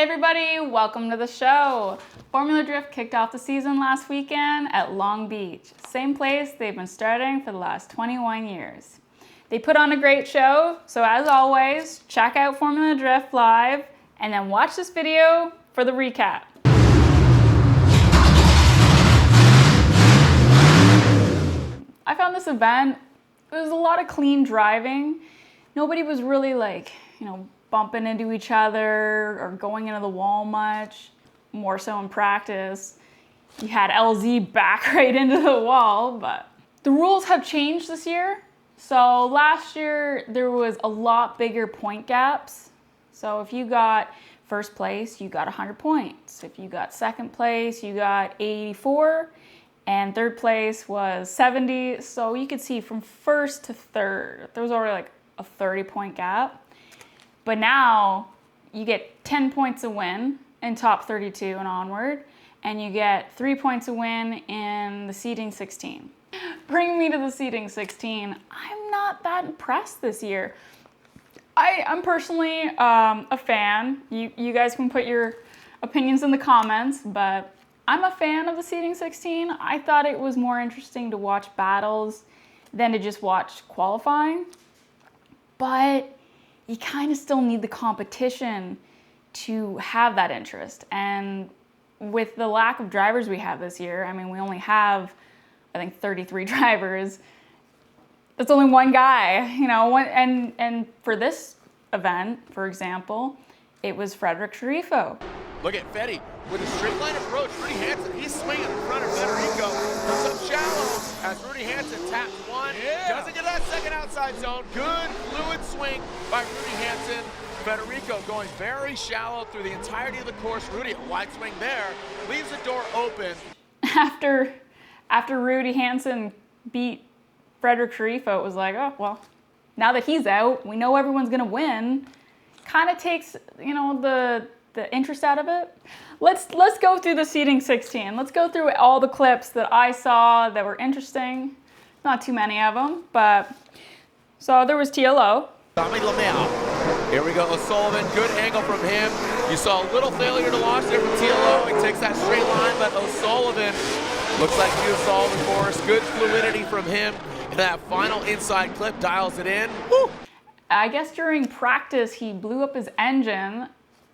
Hey everybody, welcome to the show. Formula Drift kicked off the season last weekend at Long Beach, same place they've been starting for the last 21 years. They put on a great show, so as always, check out Formula Drift live and then watch this video for the recap. I found this event, it was a lot of clean driving. Nobody was really bumping into each other or going into the wall much, more so in practice. You had LZ back right into the wall, but the rules have changed this year. So last year there was a lot bigger point gaps. So if you got first place, you got 100 points. If you got second place, you got 84, and third place was 70. So you could see from first to third, there was already like a 30-point gap. But now you get 10 points a win in top 32 and onward, and you get 3 points a win in the seeding 16. Bring me to the seeding 16. I'm not that impressed this year. I'm personally a fan. You guys can put your opinions in the comments, but I'm a fan of the seeding 16. I thought it was more interesting to watch battles than to just watch qualifying. But you kind of still need the competition to have that interest. And with the lack of drivers we have this year, I mean, we only have, I think, 33 drivers. That's only one guy, and for this event, for example, it was Frederick Sharifo. Look at Fetty with a straight line approach. Rudy Hansen, he's swinging in front of Federico for some shallow as Rudy Hansen taps one. Doesn't get that second outside zone. Good fluid swing by Rudy Hansen. Federico going very shallow through the entirety of the course. Rudy, a wide swing there, leaves the door open. After Rudy Hansen beat Frederick Sharifo, it was like, oh, well, now that he's out, we know everyone's gonna win. Kind of takes, the interest out of it. Let's go through the seeding 16. Let's go through all the clips that I saw that were interesting. Not too many of them, but so there was TLO. Tommy Lamel. Here we go, O'Sullivan, good angle from him. You saw a little failure to launch there from TLO. He takes that straight line, but O'Sullivan looks like he solved the course. Good fluidity from him. And that final inside clip dials it in. Woo! I guess during practice, he blew up his engine,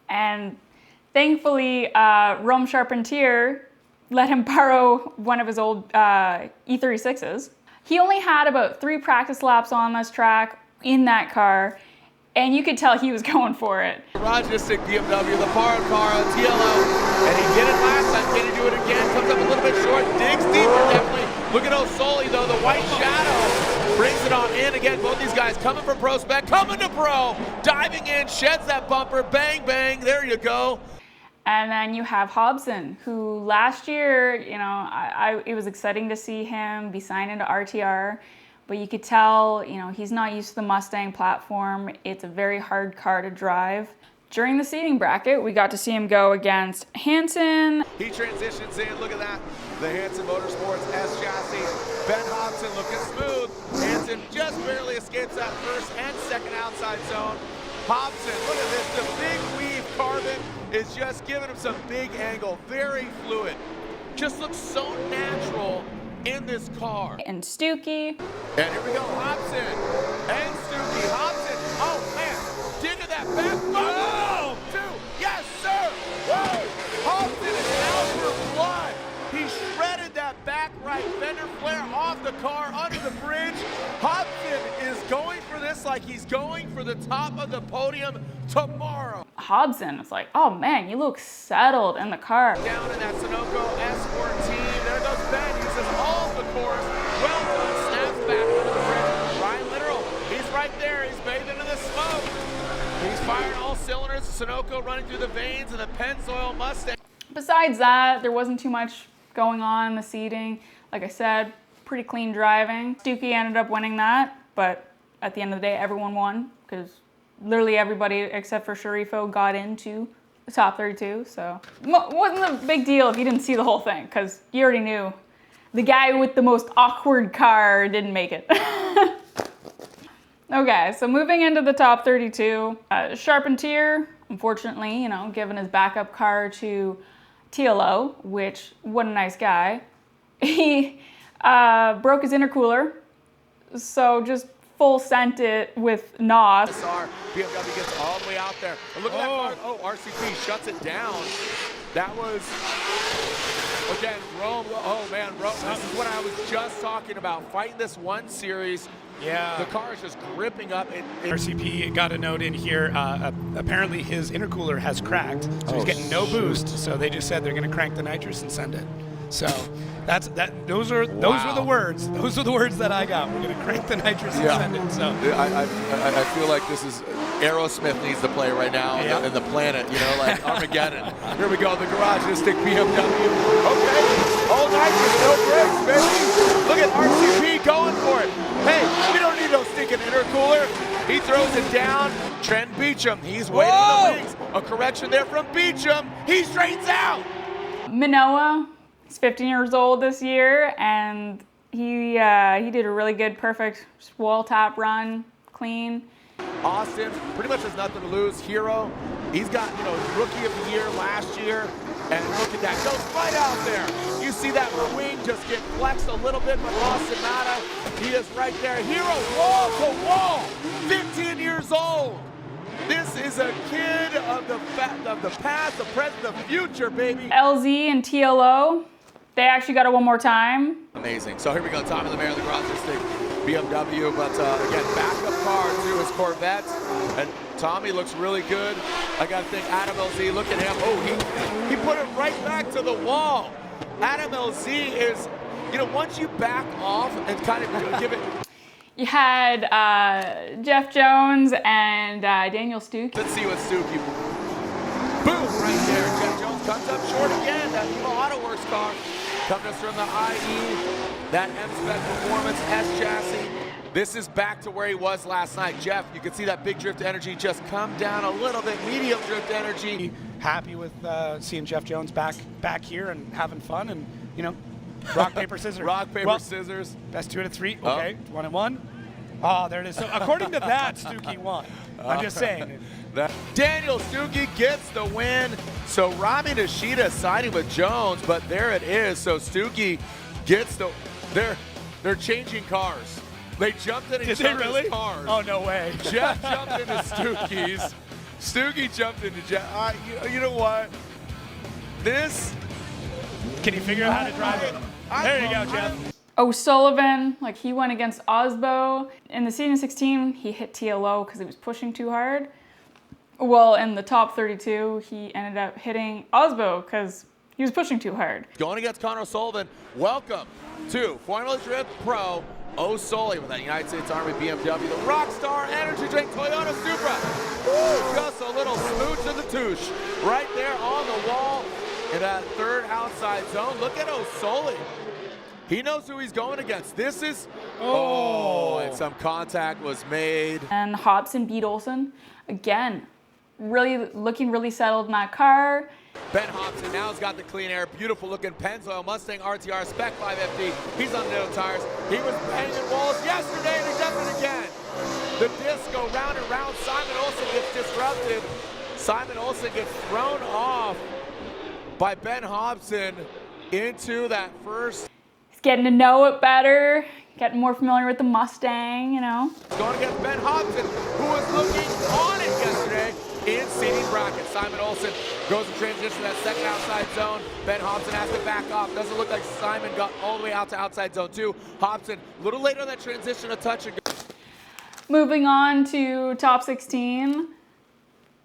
and thankfully, Rome Charpentier let him borrow one of his old E36s. He only had about 3 practice laps on this track in that car, and you could tell he was going for it. Rajistic BMW, the par car, TLO, and he did it last time. Can he do it again? Comes up a little bit short, digs deeper, definitely. Look at O'Sully though, the white shadow brings it on in. Again, both these guys coming from pro spec, coming to pro, diving in, sheds that bumper, bang, bang, there you go. And then you have Hobson, who last year, it was exciting to see him be signed into RTR, but you could tell, he's not used to the Mustang platform. It's a very hard car to drive. During the seeding bracket, we got to see him go against Hansen. He transitions in, look at that. The Hansen Motorsports S chassis. Ben Hobson looking smooth. Hansen just barely escapes that first and second outside zone. Hobson, look at this, the big weave carbon is just giving him some big angle, very fluid. Just looks so natural in this car. And Stuckey. And here we go, Hobson and Stuckey. Hobson, oh man, dig that back. Boom! 2, yes sir! Woo! Hobson is out for blood. He shredded that back right fender flare off the car under the bridge. Hobson is going for this like he's going for the top of the podium tomorrow. Hobson is like, oh man, you look settled in the car. Down in that Sunoco S14. There goes Ben, uses all the course. Well done, snaps back under the bridge. Ryan Literal, he's right there. He's bathed into the smoke. He's firing all cylinders. Sunoco running through the veins of the Pennzoil Mustang. Besides that, there wasn't too much going on in the seating. Like I said, pretty clean driving. Stuckey ended up winning that, but at the end of the day, everyone won because literally everybody except for Sharifo got into the top 32. So wasn't a big deal if you didn't see the whole thing because you already knew the guy with the most awkward car didn't make it. Okay, so moving into the top 32, Charpentier, unfortunately, you know, given his backup car to TLO, which, what a nice guy, he broke his intercooler, so just full sent it with NOS. BMW gets all the way out there. And look at that car. Oh, RCP shuts it down. That was, again, Rome. Oh, man, Rome. This is what I was just talking about. Fighting this one series. Yeah. The car is just gripping up. RCP got a note in here. Apparently his intercooler has cracked, so he's getting no boost. So they just said they're going to crank the nitrous and send it. So that's that. Those are the words. Those are the words that I got. We're going to crank the nitrous and send it. So I feel like this is Aerosmith needs to play right now in the planet. You know, like Armageddon. Here we go. The garage is stick BMW. Okay. All nitrous, no brakes, baby. Look at RCP going for it. Hey, we don't need no stinking intercooler. He throws it down. Trent Beecham, he's waiting in the wings. A correction there from Beecham. He straightens out. Manoa, he's 15 years old this year, and he did a really good, perfect wall tap run, clean. Austin pretty much has nothing to lose. Hero, he's got, you know, rookie of the year last year. And look at that, goes right out there. You see that wing just get flexed a little bit, but Austin Mata, he is right there. Hero, wall to wall, 15 years old. This is a kid of the past, the present, the future, baby. LZ and TLO, they actually got it one more time. Amazing. So here we go, top of the mayor of the garage stick, BMW, but again, backup car to his Corvette. And Tommy looks really good. I got to think Adam LZ, look at him. Oh, he put it right back to the wall. Adam LZ is, you know, once you back off and kind of give it. You had Jeff Jones and Daniel Stuke. Let's see what Stuke. Boom, right there. Jeff Jones comes up short again. That Evo AutoWorks car coming us from the IE. That M-Spec Performance S chassis. This is back to where he was last night. Jeff, you can see that big drift energy just come down a little bit, medium drift energy. Happy with seeing Jeff Jones back here and having fun, and you know, rock paper scissors. Rock paper scissors. Best 2 out of 3. Okay, 1 and 1. Oh, there it is. So according to that, Stuckey won. I'm just saying. Daniel Stuckey gets the win. So Rami Nishida siding with Jones, but there it is. So Stuckey gets the. They're changing cars. They jumped in each other's cars. Oh, no way. Jeff jumped into Stuckey's. Stuckey jumped into Jeff. You know what? This. Can you figure out how to drive it? There you go, Jeff. O'Sullivan, like he went against Osbo. In the season 16, he hit TLO because he was pushing too hard. Well, in the top 32, he ended up hitting Osbo because he was pushing too hard. Going against Connor O'Sullivan, welcome to Formula Drift Pro O'Sullivan with that United States Army BMW, the Rockstar Energy Drink Toyota Supra. Woo, just a little smooch of the touche right there on the wall in that third outside zone. Look at O'Sullivan. He knows who he's going against. This is, and some contact was made. And Hobson beat Olsen. Again, really looking really settled in that car. Ben Hobson now has got the clean air, beautiful looking Pennzoil Mustang RTR Spec 5FD. He's on no tires. He was banging walls yesterday and he does it again. The discs go round and round. Simon Olsen gets disrupted. Simon Olsen gets thrown off by Ben Hobson into that first. He's getting to know it better, getting more familiar with the Mustang, you know. Going against Ben Hobson, who was looking on it yesterday in seating bracket. Simon Olsen goes in transition to that second outside zone. Ben Hobson has to back off. Doesn't look like Simon got all the way out to outside zone 2. Hobson, a little later on that transition, a touch and go. Moving on to top 16.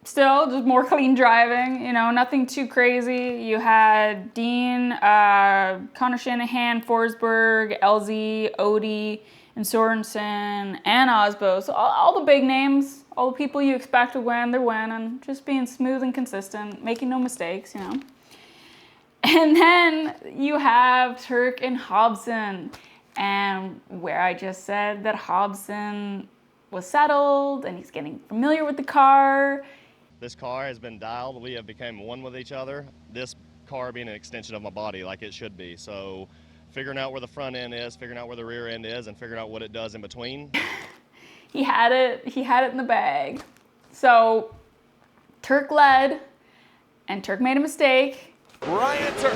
Still, just more clean driving, you know, nothing too crazy. You had Dean, Connor Shanahan, Forsberg, LZ, Odie, and Sorensen, and Osbo. So all the big names, all the people you expect to win, they're winning. Just being smooth and consistent, making no mistakes, you know. And then you have Turk and Hobson. And where I just said that Hobson was settled and he's getting familiar with the car. This car has been dialed. We have become one with each other. This car being an extension of my body like it should be. So figuring out where the front end is, figuring out where the rear end is, and figuring out what it does in between. He had it in the bag. So Turk led, and Turk made a mistake. Ryan Turk,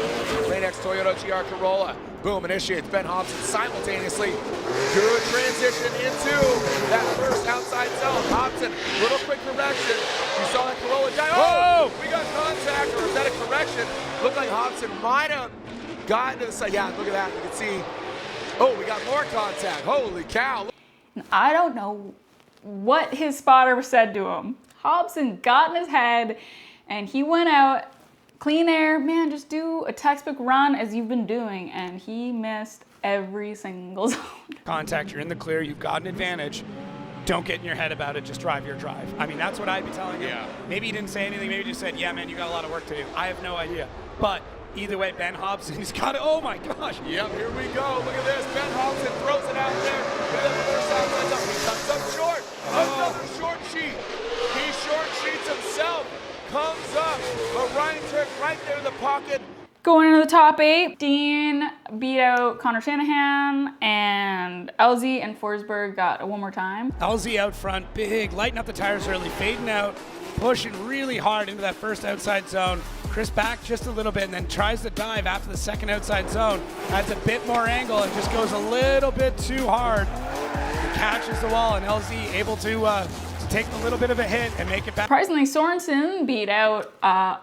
Rain-X Toyota GR Corolla. Boom, initiates Ben Hobson simultaneously. Good transition into that first outside zone. Hobson, little quick correction. You saw that Corolla die. Oh, we got contact, or is that a correction? Looked like Hobson might have gotten to the side. Yeah, look at that. You can see, oh, we got more contact. Holy cow. I don't know what his spotter said to him. Hobson got in his head, and he went out. Clean air, man, just do a textbook run as you've been doing, and he missed every single zone. Contact, you're in the clear, you've got an advantage. Don't get in your head about it, just drive your drive. I mean, that's what I'd be telling him. Yeah. Maybe he didn't say anything, maybe he just said, yeah, man, you got a lot of work to do. I have no idea. But either way, Ben Hobson, he's got it. Oh my gosh. Yep, here we go. Look at this. Ben Hobson throws it out there. Look at the first outside zone. He comes up short. Another short sheet. He short sheets himself. Comes up, but Ryan Turk right there in the pocket. Going into the top 8, Dean beat out Connor Shanahan, and LZ and Forsberg got one more time. LZ out front, big, lighting up the tires early, fading out, pushing really hard into that first outside zone. Chris back just a little bit and then tries to dive after the second outside zone. Adds a bit more angle and just goes a little bit too hard. He catches the wall, and LZ able to take a little bit of a hit and make it back. Surprisingly, Sorensen beat out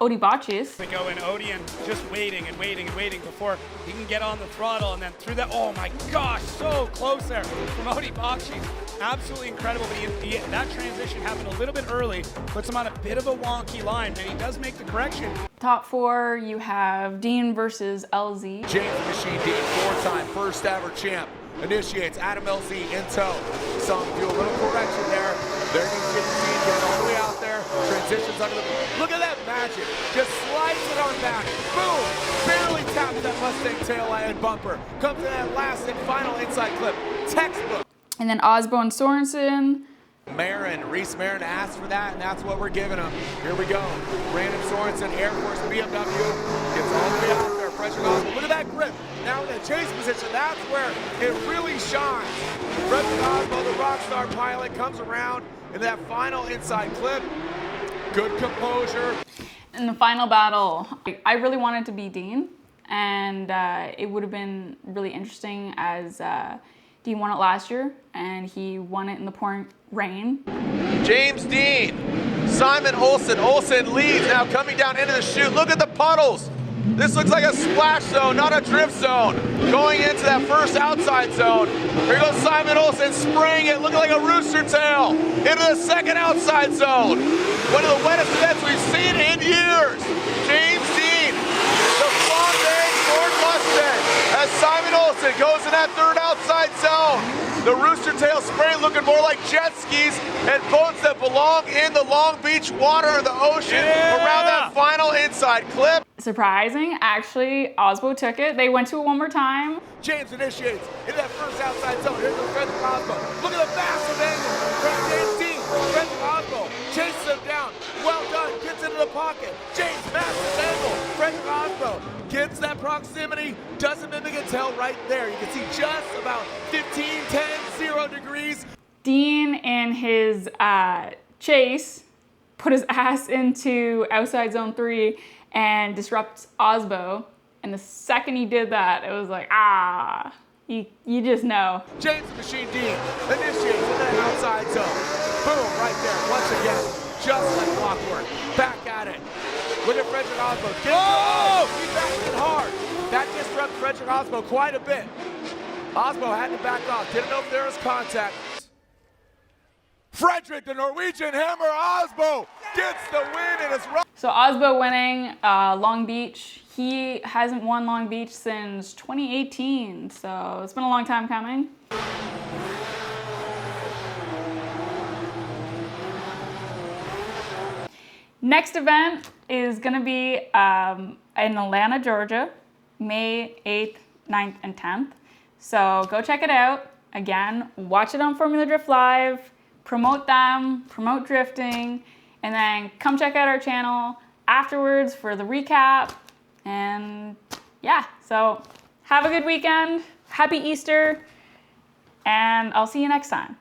Odi Botchis. They go in Odian just waiting and waiting and waiting before he can get on the throttle, and then through that, oh my gosh, so close there from Odi Botchis. Absolutely incredible, but that transition happened a little bit early, puts him on a bit of a wonky line, and he does make the correction. Top 4, you have Dean versus LZ. James the Machine Dean, 4-time first ever champ. Initiates Adam LZ in tow. Saw him do a little correction there. There you can see Dean get all the way out there. Transitions under the. Look at that magic. Just slides it on back. Boom. Barely taps that Mustang taillight and bumper. Comes to that last and final inside clip. Textbook. And then Osbo and Sorensen. Reese Marin asked for that, and that's what we're giving him. Here we go. Brandon Sorensen, Air Force BMW, gets all the way out there. Frederick Oswald, look at that grip. Now in the chase position, that's where it really shines. Frederick Oswald, the rock star pilot, comes around in that final inside clip. Good composure. In the final battle, I really wanted to be Dean, and it would have been really interesting as Dean won it last year, and he won it in the pouring rain. James Dean, Simon Olsen. Olsen leads now coming down into the chute. Look at the puddles. This looks like a splash zone, not a drift zone. Going into that first outside zone. Here goes Simon Olsen spraying it, looking like a rooster tail. Into the second outside zone. One of the wettest events we've seen in years. James Dean, the Fondane Ford Mustang, as Simon Olsen goes in that third outside zone. The rooster tail spray looking more like jet skis and boats that belong in the Long Beach water or the ocean around that final inside clip. Surprising, actually, Osbo took it. They went to it one more time. James initiates in that first outside zone. Here's Frederick Osbo. Look at the massive angle from James Dean. Frederick Osbo chases him down. Well done. Gets into the pocket. James, massive angle. Frederick Osbo gets that proximity. Doesn't mimic a tail right there. You can see just about 15, 10, 0 degrees. Dean, in his chase, put his ass into outside zone 3 and disrupts Osbo. And the second he did that, it was like, you just know. James the Machine Dean initiates in that outside zone. Boom, right there, once again, just like clockwork. Back at it. Look at Frederick Osbo. He backed it hard. That disrupts Frederick Osbo quite a bit. Osbo had to back off. Didn't know if there was contact. Frederick, the Norwegian Hammer Osbo, gets the win in his run. So Osbo winning Long Beach. He hasn't won Long Beach since 2018, so it's been a long time coming. Next event is going to be in Atlanta, Georgia, May 8th, 9th, and 10th. So go check it out. Again, watch it on Formula Drift Live, promote them, promote drifting, and then come check out our channel afterwards for the recap. And yeah, so have a good weekend. Happy Easter, and I'll see you next time.